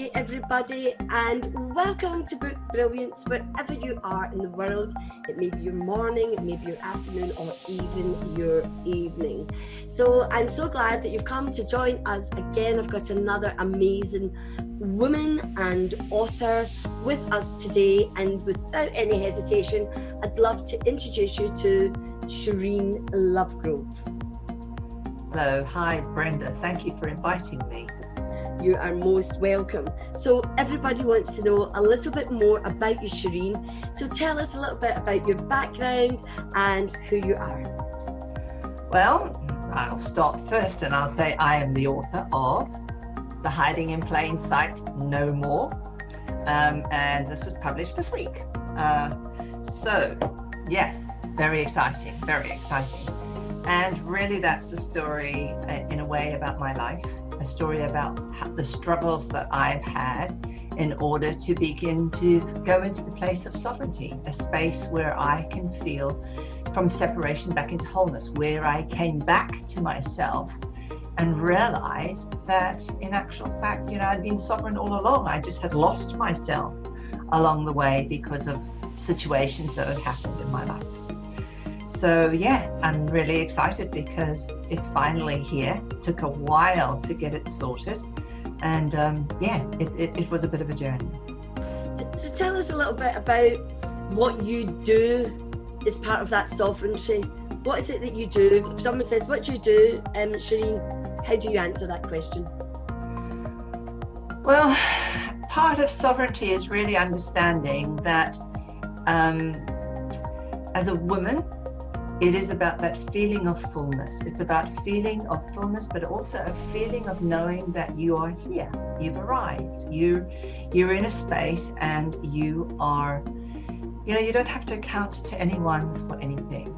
day, everybody, and welcome to Book Brilliance, wherever you are in the world. It may be your morning, it may be your afternoon, or even your evening. So I'm so glad that you've come to join us again. I've got another amazing woman and author with us today, and without any hesitation, I'd love to introduce you to Sherine Lovegrove. Hello, hi Brenda, thank you for inviting me. You are most welcome. So everybody wants to know a little bit more about you, Sherine. So tell us a little bit about your background and who you are. Well, I'll start first and I'll say I am the author of The Hiding in Plain Sight No More, and this was published this week. So yes, very exciting, very exciting. And really that's a story in a way about my life, a story about the struggles that I've had in order to begin to go into the place of sovereignty, a space where I can feel from separation back into wholeness, where I came back to myself and realized that in actual fact, I'd been sovereign all along. I just had lost myself along the way because of situations that had happened in my life. So yeah, I'm really excited because it's finally here. It took a while to get it sorted, and it was a bit of a journey. So tell us a little bit about what you do as part of that sovereignty. What is it that you do? If someone says, what do you do, Sherine, how do you answer that question? Well, part of sovereignty is really understanding that as a woman, it is about that feeling of fullness. It's about feeling of fullness, but also a feeling of knowing that you are here. You've arrived. You're in a space and you are, you don't have to account to anyone for anything.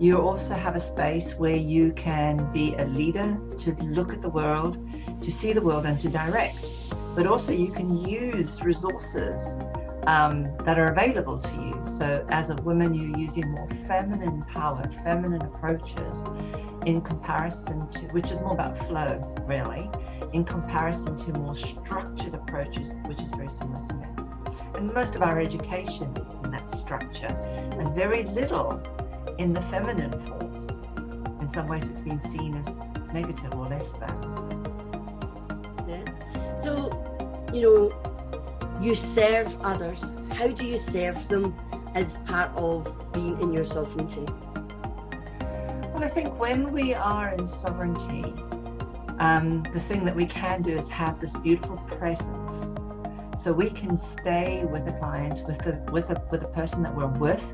You also have a space where you can be a leader, to look at the world, to see the world and to direct. But also you can use resources that are available to you. So as a woman, you're using more feminine power, feminine approaches in comparison to, which is more about flow really, in comparison to more structured approaches, which is very similar to men. And most of our education is in that structure and very little in the feminine forms. In some ways it's been seen as negative or less than. Yeah. So, you serve others. How do you serve them as part of being in your sovereignty? Well, I think when we are in sovereignty, the thing that we can do is have this beautiful presence. So we can stay with a client, with a person that we're with,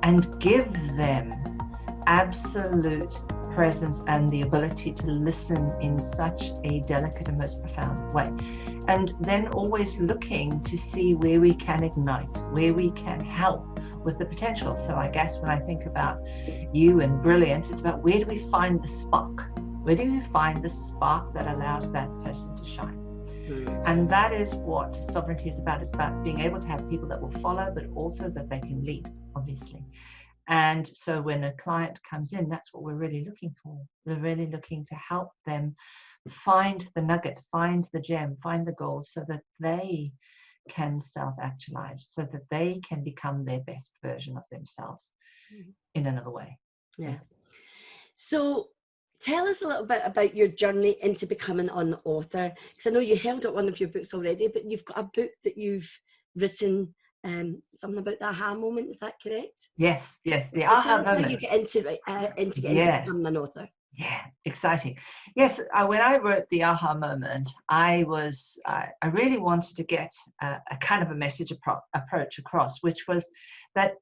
and give them absolute presence and the ability to listen in such a delicate and most profound way. And then always looking to see where we can ignite, where we can help with the potential. So I guess when I think about you and Brilliance, it's about where do we find the spark? Where do we find the spark that allows that person to shine? And that is what sovereignty is about. It's about being able to have people that will follow, but also that they can lead, obviously. And so when a client comes in, that's what we're really looking for. We're really looking to help them find the nugget, find the gem, find the gold, so that they can self-actualize, so that they can become their best version of themselves in another way. Yeah. So tell us a little bit about your journey into becoming an author, because I know you held up one of your books already, but you've got a book that you've written, something about the aha moment. Is that correct? Yes. The aha moment. How you get into becoming an author. Yeah, exciting. Yes, when I wrote the aha moment, I really wanted to get a kind of a message approach across, which was that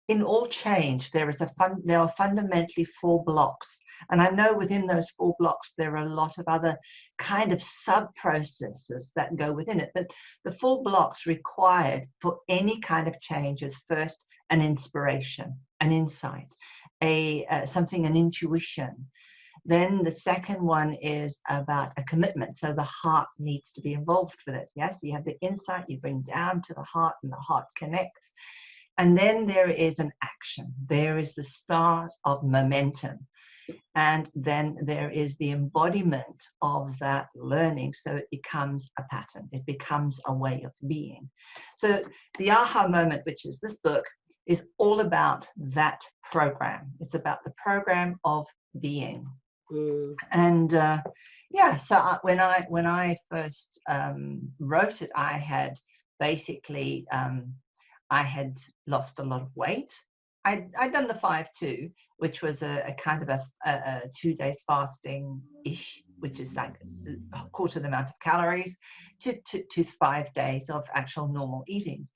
in all change, there are fundamentally 4 blocks. And I know within those 4 blocks, there are a lot of other kind of sub-processes that go within it. But the 4 blocks required for any kind of change is first an inspiration, an insight, an intuition. Then the second one is about a commitment. So the heart needs to be involved with it. Yes, you have the insight, you bring down to the heart, and the heart connects. And then there is an action. There is the start of momentum. And then there is the embodiment of that learning. So it becomes a pattern. It becomes a way of being. So the aha moment, which is this book, is all about that program. It's about the program of being. And when I first wrote it, I had basically I had lost a lot of weight. I'd done the 5-2, which was a kind of a 2 days fasting-ish, which is like a quarter the amount of calories, to 5 days of actual normal eating.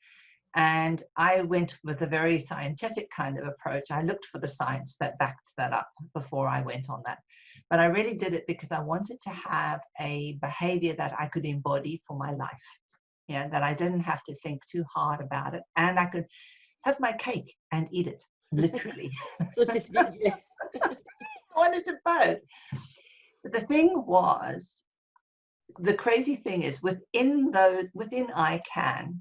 And I went with a very scientific kind of approach. I looked for the science that backed that up before I went on that. But I really did it because I wanted to have a behavior that I could embody for my life. Yeah, that I didn't have to think too hard about it. And I could have my cake and eat it, literally. So to speak. I wanted to both. But the thing was, the crazy thing is within ICANN,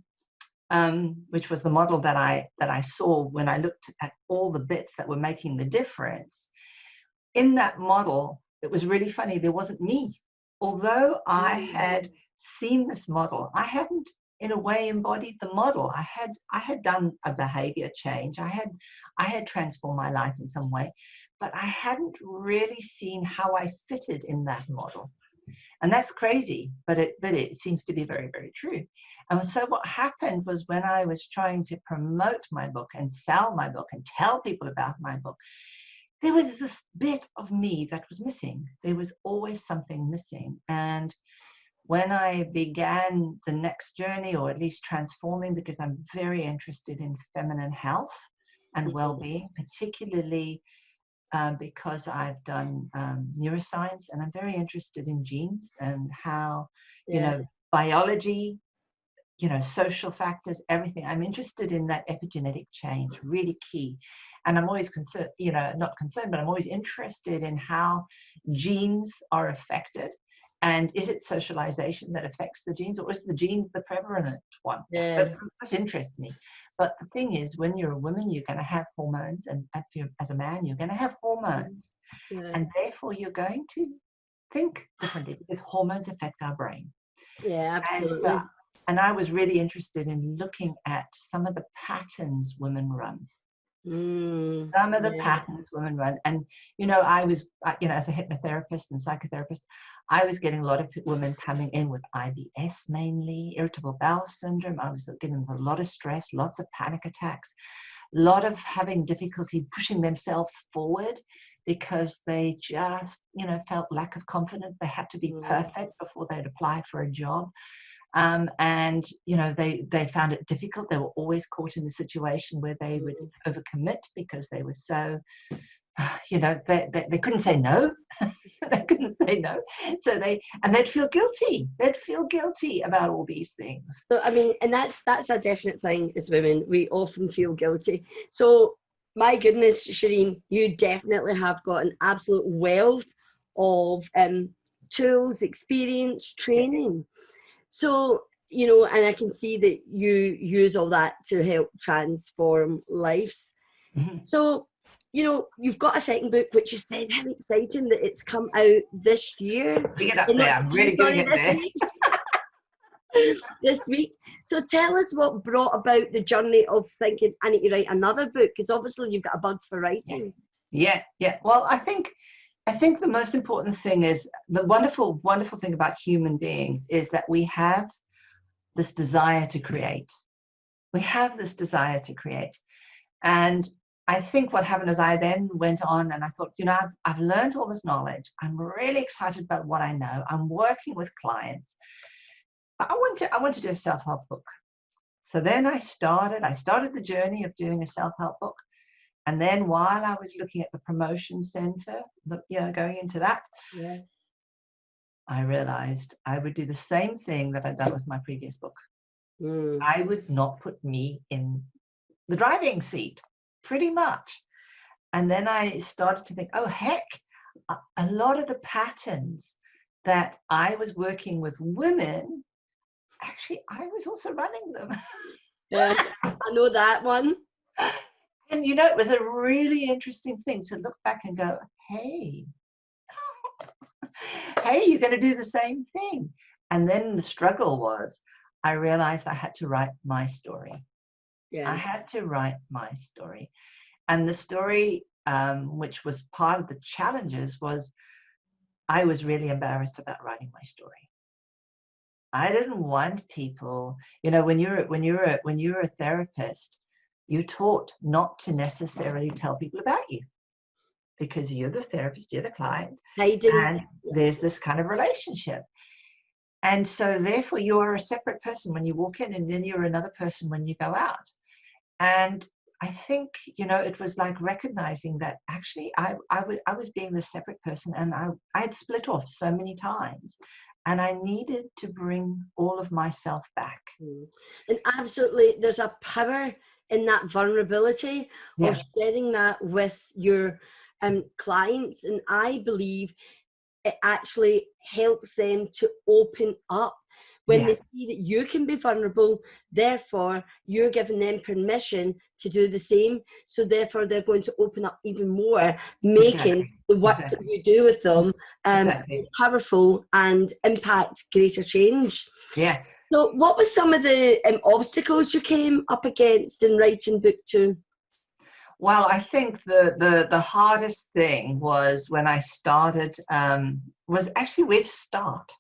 which was the model that I saw when I looked at all the bits that were making the difference. In that model, it was really funny. There wasn't me. Although I had seen this model, I hadn't, in a way, embodied the model. I had done a behavior change. I had transformed my life in some way, but I hadn't really seen how I fitted in that model. And that's crazy, but it seems to be very, very true. And so what happened was, when I was trying to promote my book and sell my book and tell people about my book, there was this bit of me that was missing. There was always something missing. And when I began the next journey, or at least transforming, because I'm very interested in feminine health and well-being, particularly because I've done neuroscience, and I'm very interested in genes and how, biology, social factors, everything. I'm interested in that epigenetic change, really key. And I'm always concerned, not concerned, but I'm always interested in how genes are affected. And is it socialization that affects the genes, or is the genes the prevalent one? That interests me. But the thing is, when you're a woman, you're going to have hormones, and as a man, you're going to have hormones. And therefore, you're going to think differently, because hormones affect our brain. Yeah, absolutely. And I was really interested in looking at some of the patterns women run. Some of the patterns women run. And, I was, as a hypnotherapist and psychotherapist, I was getting a lot of women coming in with IBS, mainly irritable bowel syndrome. I was getting them with a lot of stress, lots of panic attacks, a lot of having difficulty pushing themselves forward, because they just, felt lack of confidence. They had to be perfect before they'd apply for a job. And they found it difficult. They were always caught in the situation where they would overcommit, because they were so they couldn't say no. They couldn't say no, so they'd feel guilty. They'd feel guilty about all these things. So and that's a definite thing. As women, we often feel guilty. So my goodness, Sherine, you definitely have got an absolute wealth of tools, experience, training. So, and I can see that you use all that to help transform lives. So, you've got a second book, which you said, how exciting that it's come out this year. Bring it up there. I'm really getting it there. This week. So tell us what brought about the journey of thinking, I need to write another book, because obviously you've got a bug for writing. Yeah. Well, I think the most important thing is, the wonderful, wonderful thing about human beings is that we have this desire to create. We have this desire to create. And I think what happened is, I then went on and I thought, I've learned all this knowledge. I'm really excited about what I know. I'm working with clients. I want to do a self-help book. So then I started the journey of doing a self-help book. And then while I was looking at the promotion center, going into that, I realized I would do the same thing that I'd done with my previous book. I would not put me in the driving seat, pretty much. And then I started to think, oh, heck, a lot of the patterns that I was working with women, actually, I was also running them. Yeah, I know that one. And, it was a really interesting thing to look back and go, hey, hey, you're going to do the same thing. And then the struggle was, I realized I had to write my story. I had to write my story. And the story, which was part of the challenges, was I was really embarrassed about writing my story. I didn't want people, when you're a therapist, you're taught not to necessarily tell people about you, because you're the therapist, you're the client, and there's this kind of relationship. And so therefore you are a separate person when you walk in, and then you're another person when you go out. And I think, it was like recognizing that actually I was being the separate person, and I had split off so many times, and I needed to bring all of myself back. And absolutely, there's a power in that vulnerability of sharing that with your clients. And I believe it actually helps them to open up when they see that you can be vulnerable. Therefore, you're giving them permission to do the same. So therefore, they're going to open up even more, making the work that you do with them powerful and impact greater change. Yeah. So what was some of the obstacles you came up against in writing book 2? Well, I think the hardest thing was when I started, was actually where to start.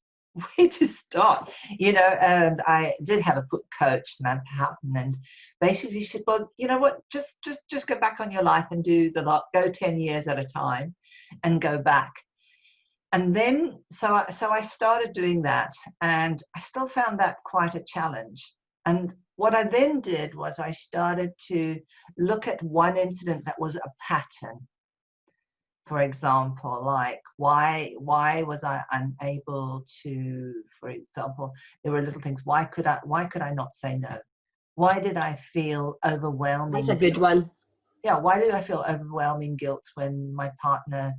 And I did have a book coach, Samantha Houghton, and basically she said, well, you know what, just go back on your life and do the lot, go 10 years at a time and go back. And then, so I started doing that, and I still found that quite a challenge. And what I then did was I started to look at one incident that was a pattern. For example, like why was I unable to, for example, there were little things. Why could I not say no? Why did I feel overwhelming? That's a good one. Yeah, why do I feel overwhelming guilt when my partner,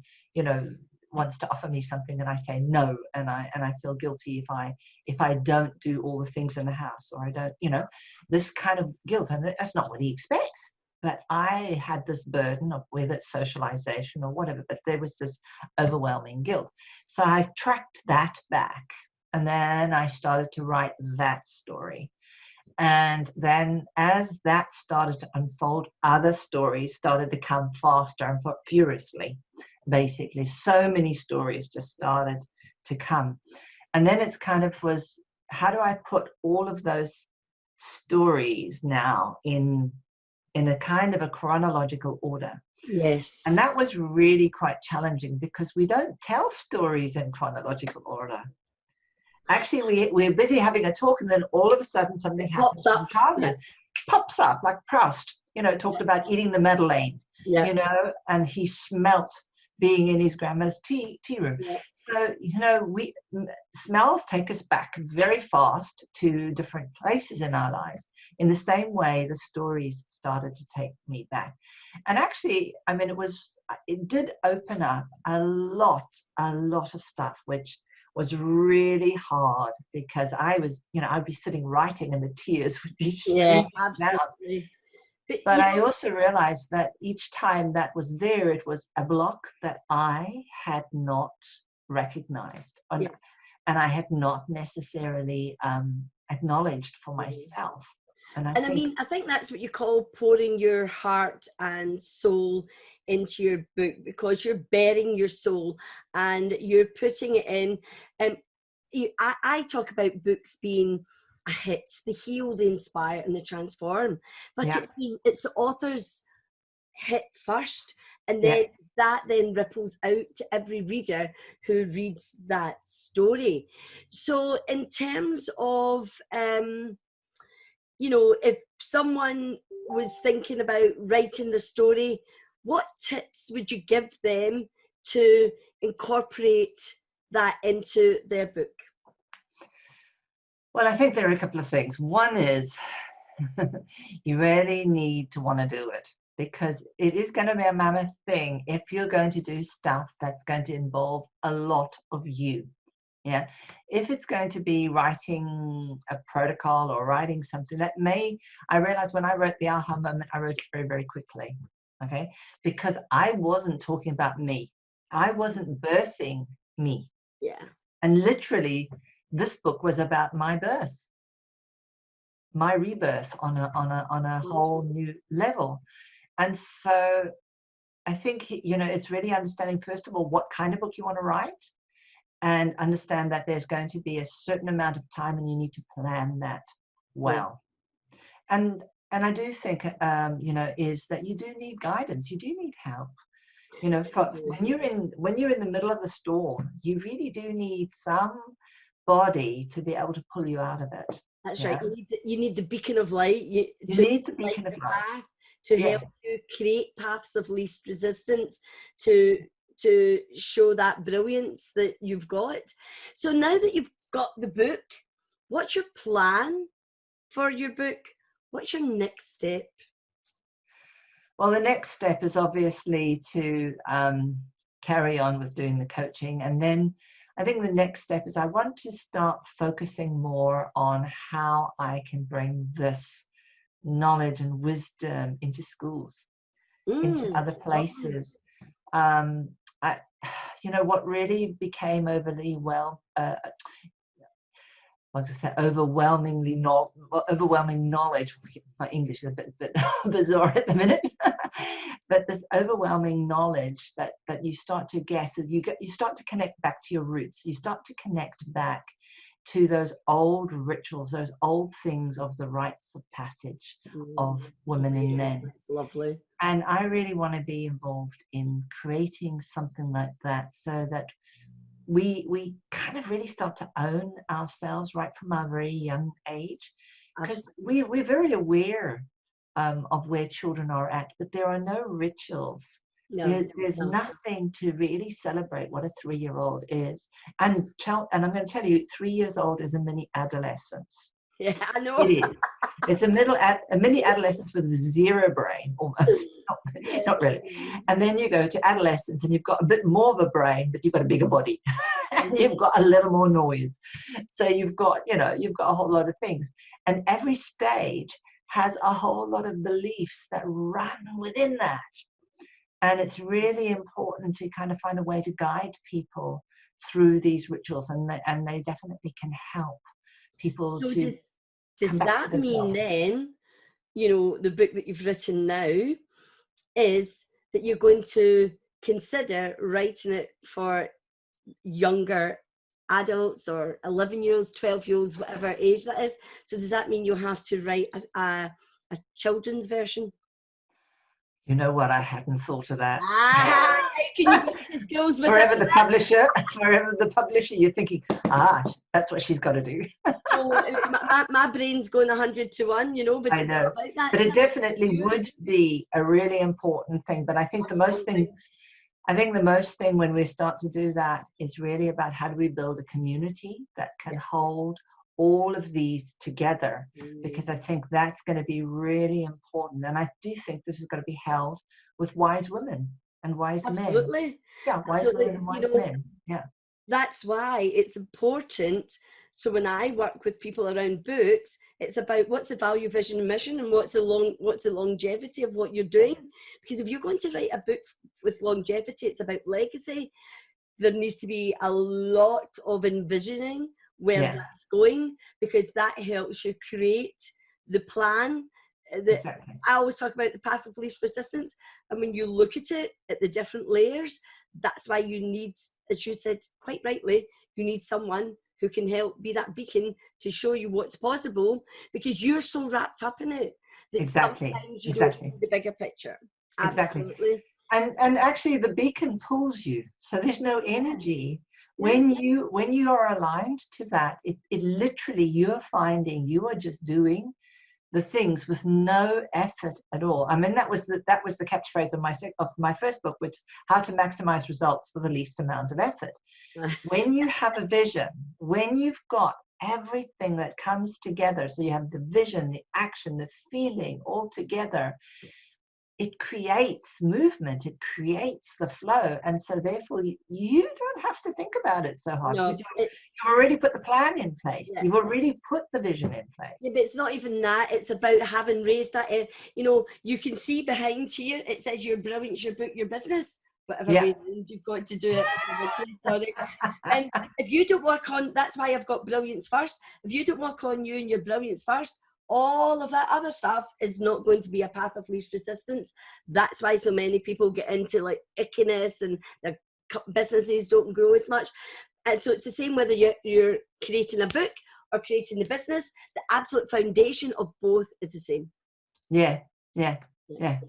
wants to offer me something and I say no, and I feel guilty if I don't do all the things in the house, or I don't, this kind of guilt, and that's not what he expects. But I had this burden of whether it's socialization or whatever, but there was this overwhelming guilt. So I tracked that back, and then I started to write that story. And then as that started to unfold, other stories started to come faster and furiously. Basically, so many stories just started to come. And then it's kind of was, how do I put all of those stories now in a kind of a chronological order? Yes. And that was really quite challenging, because we don't tell stories in chronological order. Actually, we're busy having a talk, and then all of a sudden something happens in childhood. Pops up, like Proust, talked about eating the Madeleine, and he smelt being in his grandma's tea room. So, smells take us back very fast to different places in our lives. In the same way, the stories started to take me back. And actually, I mean, it did open up a lot of stuff, which was really hard, because I was, I'd be sitting writing and the tears would be streaming absolutely. Down. But I also realized that each time that was there, it was a block that I had not recognized, and I had not necessarily acknowledged for myself. I think that's what you call pouring your heart and soul into your book, because you're bearing your soul and you're putting it in. I talk about books being a hit, the heal, the inspire, and the transform. But it's the author's hit first, and then that then ripples out to every reader who reads that story. So in terms of if someone was thinking about writing the story, what tips would you give them to incorporate that into their book? Well, I think there are a couple of things. One is you really need to want to do it, because it is going to be a mammoth thing if you're going to do stuff that's going to involve a lot of you. Yeah, if it's going to be writing a protocol or writing something I realized when I wrote the aha moment, I wrote it very, very quickly, okay? Because I wasn't talking about me. I wasn't birthing me. Yeah. And literally, this book was about my birth, my rebirth on a whole new level. And so I think, you know, it's really understanding, first of all, what kind of book you want to write, and understand that there's going to be a certain amount of time and you need to plan that well. And I do think, you know, is that you do need guidance. You do need help. You know, when you're in the middle of the storm, you really do need somebody to be able to pull you out of it. That's right. You need the beacon of light. You need the beacon of light path to help you create paths of least resistance, to show that brilliance that you've got. So now that you've got the book, what's your plan for your book? What's your next step? Well, the next step is obviously to carry on with doing the coaching. And then I think the next step is I want to start focusing more on how I can bring this knowledge and wisdom into schools, into other places. You know, what really became overly overwhelming knowledge. My English is a bit bizarre at the minute, but this overwhelming knowledge that you start to get, you start to connect back to your roots. You start to connect back to those old rituals, those old things of the rites of passage of women and men. That's lovely. And I really want to be involved in creating something like that, so that we kind of really start to own ourselves right from our very young age, because we're very aware of where children are at, but there are no rituals. There's nothing to really celebrate what a 3-year-old is. And I'm going to tell you, 3 years old is a mini adolescence. Yeah, I know. It is. It's a mini adolescence with zero brain, almost. Not really. And then you go to adolescence and you've got a bit more of a brain, but you've got a bigger body. And you've got a little more noise. So you've got a whole lot of things. And every stage has a whole lot of beliefs that run within that. And it's really important to kind of find a way to guide people through these rituals, and they definitely can help people. So does that mean then, you know, the book that you've written now is that you're going to consider writing it for younger adults, or 11-year-olds, 12-year-olds, whatever age that is? So does that mean you'll have to write a children's version? You know what? I hadn't thought of that. How can you go to schools with wherever the publisher, you're thinking, that's what she's got to do. my brain's going 100 to 1, you know. But I know, but it definitely would be a really important thing. But I think the most thing when we start to do that is really about how do we build a community that can hold all of these together, because I think that's going to be really important. And I do think this is going to be held with wise women and wise men. Yeah, wise women and wise men. Yeah. That's why it's important. So when I work with people around books, it's about what's the value, vision, and mission, and what's the longevity of what you're doing. Because if you're going to write a book with longevity, it's about legacy. There needs to be a lot of envisioning where that's going, because that helps you create the plan. Exactly. I always talk about the path of least resistance, and when you look at it at the different layers, that's why you need, as you said quite rightly, you need someone who can help be that beacon to show you what's possible, because you're so wrapped up in it that sometimes you don't see the bigger picture. Absolutely. And actually the beacon pulls you, so there's no energy. When you are aligned to that, it literally, you're finding you are just doing the things with no effort at all. I mean, that was the catchphrase of my first book, which how to maximize results for the least amount of effort. When you have a vision, when you've got everything that comes together, so you have the vision, the action, the feeling all together, it creates movement, it creates the flow. And so therefore you don't have to think about it so hard, because you've already put the plan in place. You've already put the vision in place. But it's not even that. It's about having raised that, you know, you can see behind here, it says your brilliance, your book, your business. whatever way you've got to do it. Sorry. And if you don't work on, that's why I've got Brilliance first. If you don't work on you and your Brilliance first, all of that other stuff is not going to be a path of least resistance. That's why so many people get into like ickiness and their businesses don't grow as much. And so it's the same whether you're creating a book or creating the business. The absolute foundation of both is the same. Yeah.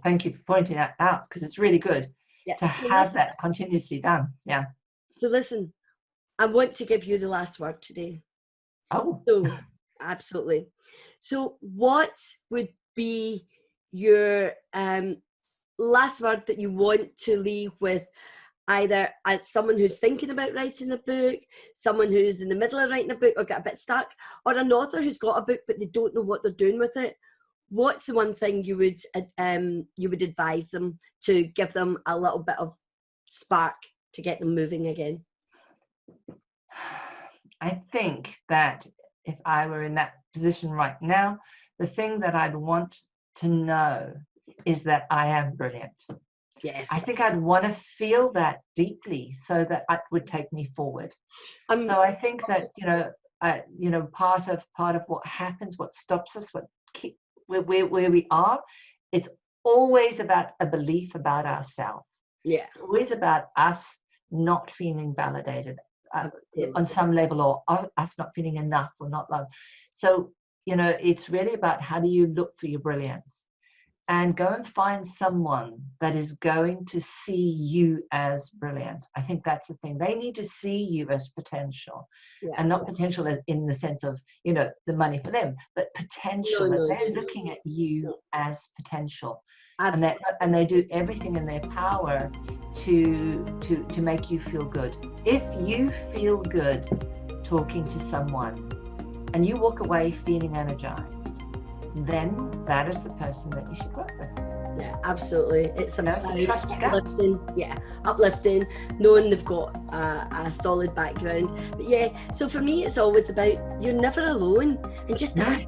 Thank you for pointing that out, because it's really good to have that continuously done. Yeah. So listen, I want to give you the last word today. Oh. So, absolutely. So what would be your last word that you want to leave with, either as someone who's thinking about writing a book, someone who's in the middle of writing a book or got a bit stuck, or an author who's got a book but they don't know what they're doing with it? What's the one thing you would advise them to give them a little bit of spark to get them moving again? I think that if I were in that position right now, the thing that I'd want to know is that I am brilliant. Yes. I think I'd want to feel that deeply so that it would take me forward. So I think that, part of what happens, what stops us, where we are, it's always about a belief about ourselves. Yeah. It's always about us not feeling validated on some level, or us not feeling enough or not loved. So, it's really about how do you look for your brilliance, and go and find someone that is going to see you as brilliant. I think that's the thing. They need to see you as potential, and not potential in the sense of, the money for them, but potential, that they're looking at you as potential. Absolutely. And they do everything in their power to make you feel good. If you feel good talking to someone and you walk away feeling energized, then that is the person that you should work with. Yeah, absolutely. It's about uplifting. Yeah, uplifting, knowing they've got a solid background. But yeah, so for me, it's always about you're never alone, and just ask.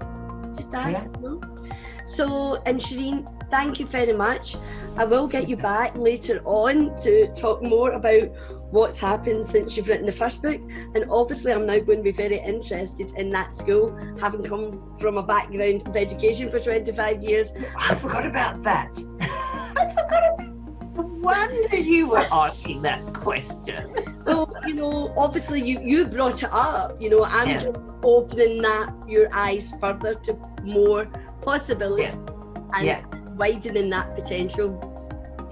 So, Sherine, thank you very much. I will get you back later on to talk more about what's happened since you've written the first book. And obviously I'm now going to be very interested in that school, having come from a background of education for 25 years. I forgot about that. I forgot about no wonder you were asking that question. Well, obviously you brought it up. I'm just opening your eyes further to more possibilities and widening that potential.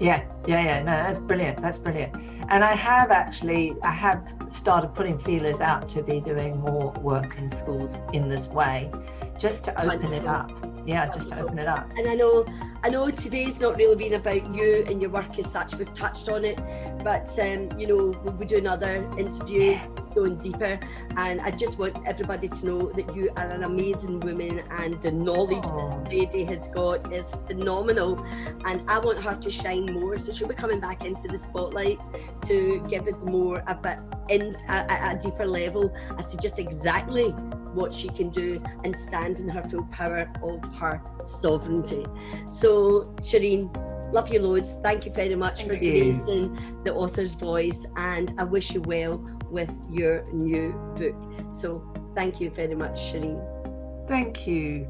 Yeah. No, that's brilliant. And I have started putting feelers out to be doing more work in schools in this way, just to open it up. Yeah, just to open it up. And I know today's not really been about you and your work as such. We've touched on it, but we'll be doing other interviews, going deeper. And I just want everybody to know that you are an amazing woman, and the knowledge this lady has got is phenomenal. And I want her to shine more. So she'll be coming back into the spotlight to give us more about a deeper level as to just exactly what she can do and stand in her full power of her sovereignty. So Sherine, love you loads. Thank you very much for gracing the author's voice, and I wish you well with your new book. So thank you very much, Sherine. Thank you.